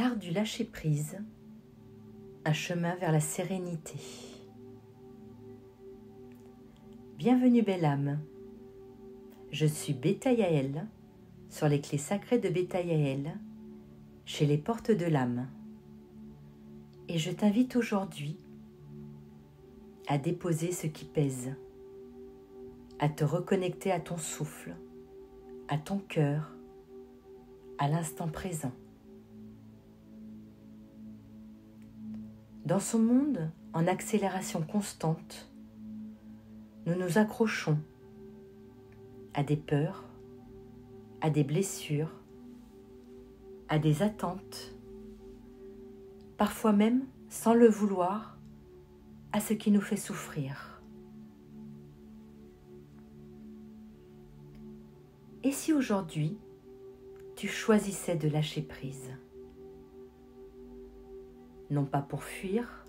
L'art du lâcher-prise, un chemin vers la sérénité. Bienvenue belle âme, je suis Beta Yael sur les clés sacrées de Beta Yael chez les portes de l'âme. Et je t'invite aujourd'hui à déposer ce qui pèse, à te reconnecter à ton souffle, à ton cœur, à l'instant présent. Dans ce monde en accélération constante, nous nous accrochons à des peurs, à des blessures, à des attentes, parfois même, sans le vouloir, à ce qui nous fait souffrir. Et si aujourd'hui, tu choisissais de lâcher prise ? Non pas pour fuir,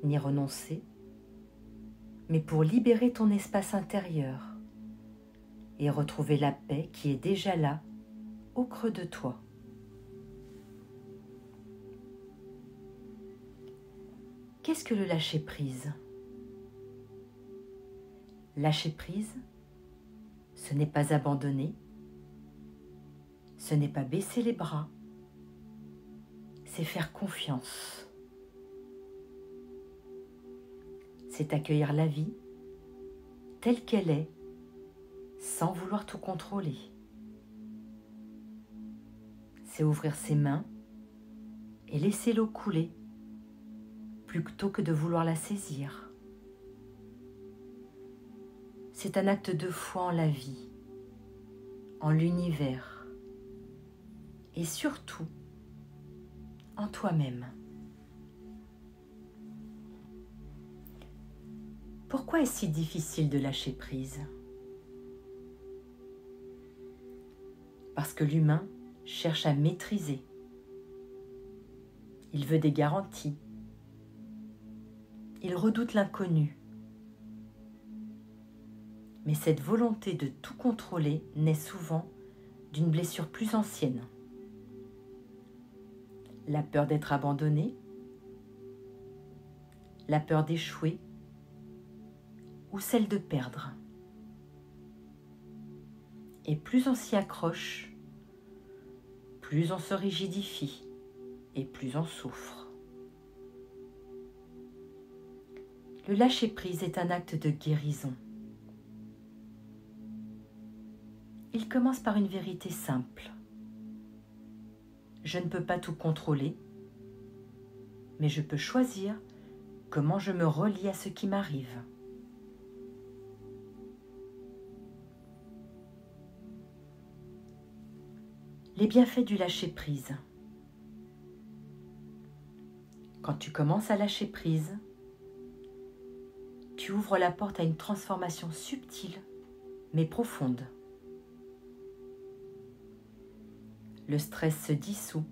ni renoncer, mais pour libérer ton espace intérieur et retrouver la paix qui est déjà là, au creux de toi. Qu'est-ce que le lâcher-prise ? Lâcher prise, ce n'est pas abandonner, ce n'est pas baisser les bras, c'est faire confiance. C'est accueillir la vie telle qu'elle est, sans vouloir tout contrôler. C'est ouvrir ses mains et laisser l'eau couler, plutôt que de vouloir la saisir. C'est un acte de foi en la vie, en l'univers, et surtout en toi-même. Pourquoi est-ce si difficile de lâcher prise ? Parce que l'humain cherche à maîtriser. Il veut des garanties. Il redoute l'inconnu. Mais cette volonté de tout contrôler naît souvent d'une blessure plus ancienne. La peur d'être abandonné, la peur d'échouer ou celle de perdre. Et plus on s'y accroche, plus on se rigidifie et plus on souffre. Le lâcher-prise est un acte de guérison. Il commence par une vérité simple. Je ne peux pas tout contrôler, mais je peux choisir comment je me relie à ce qui m'arrive. Les bienfaits du lâcher-prise. Quand tu commences à lâcher prise, tu ouvres la porte à une transformation subtile mais profonde. Le stress se dissout,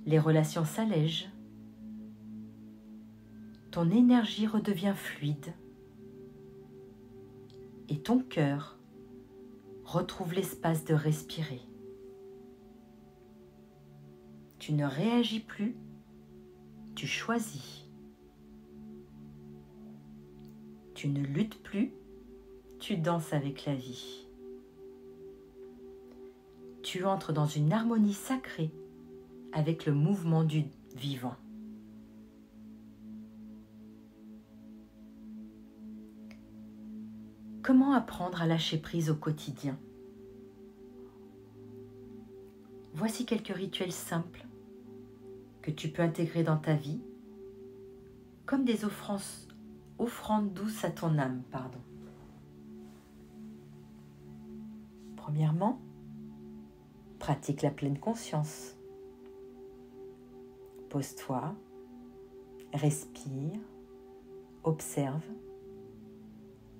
les relations s'allègent, ton énergie redevient fluide et ton cœur retrouve l'espace de respirer. Tu ne réagis plus, tu choisis. Tu ne luttes plus, tu danses avec la vie. Tu entres dans une harmonie sacrée avec le mouvement du vivant. Comment apprendre à lâcher prise au quotidien ? Voici quelques rituels simples que tu peux intégrer dans ta vie, comme des offrandes douces à ton âme. Premièrement, pratique la pleine conscience. Pose-toi, respire, observe.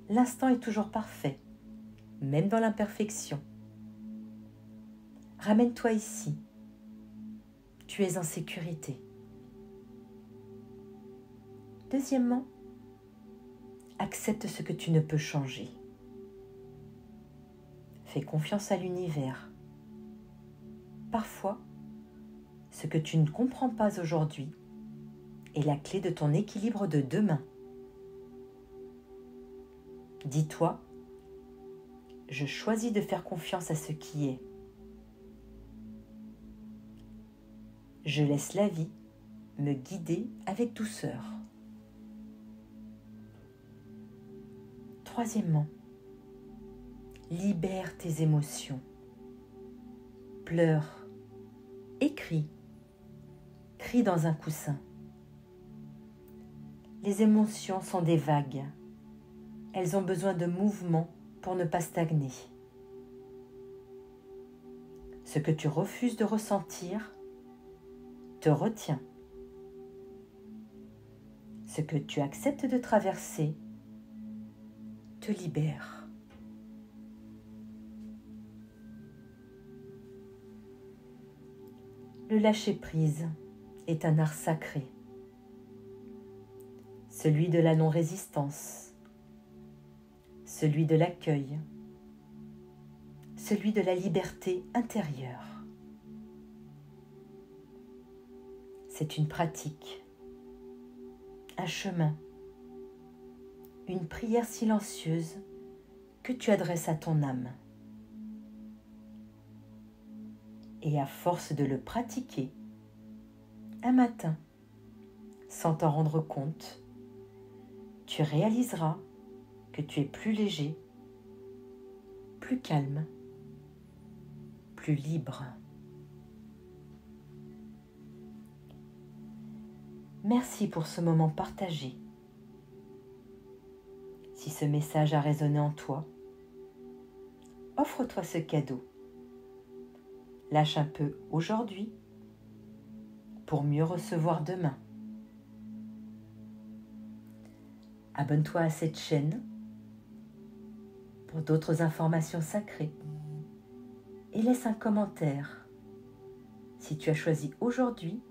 L'instant est toujours parfait, même dans l'imperfection. Ramène-toi ici. Tu es en sécurité. Deuxièmement, accepte ce que tu ne peux changer. Fais confiance à l'univers. Parfois, ce que tu ne comprends pas aujourd'hui est la clé de ton équilibre de demain. Dis-toi, je choisis de faire confiance à ce qui est. Je laisse la vie me guider avec douceur. Troisièmement, libère tes émotions. Pleure, écris, crie dans un coussin. Les émotions sont des vagues. Elles ont besoin de mouvement pour ne pas stagner. Ce que tu refuses de ressentir te retient. Ce que tu acceptes de traverser te libère. Le lâcher-prise est un art sacré, celui de la non-résistance, celui de l'accueil, celui de la liberté intérieure. C'est une pratique, un chemin, une prière silencieuse que tu adresses à ton âme. Et à force de le pratiquer, un matin, sans t'en rendre compte, tu réaliseras que tu es plus léger, plus calme, plus libre. Merci pour ce moment partagé. Si ce message a résonné en toi, offre-toi ce cadeau. Lâche un peu aujourd'hui pour mieux recevoir demain. Abonne-toi à cette chaîne pour d'autres informations sacrées et laisse un commentaire si tu as choisi aujourd'hui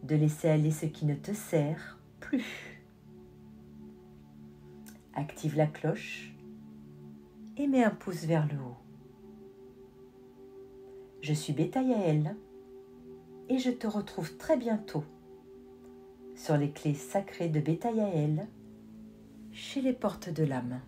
de laisser aller ce qui ne te sert plus. Active la cloche et mets un pouce vers le haut. Je suis Beta Yael et je te retrouve très bientôt sur les clés sacrées de Beta Yael chez les portes de l'âme.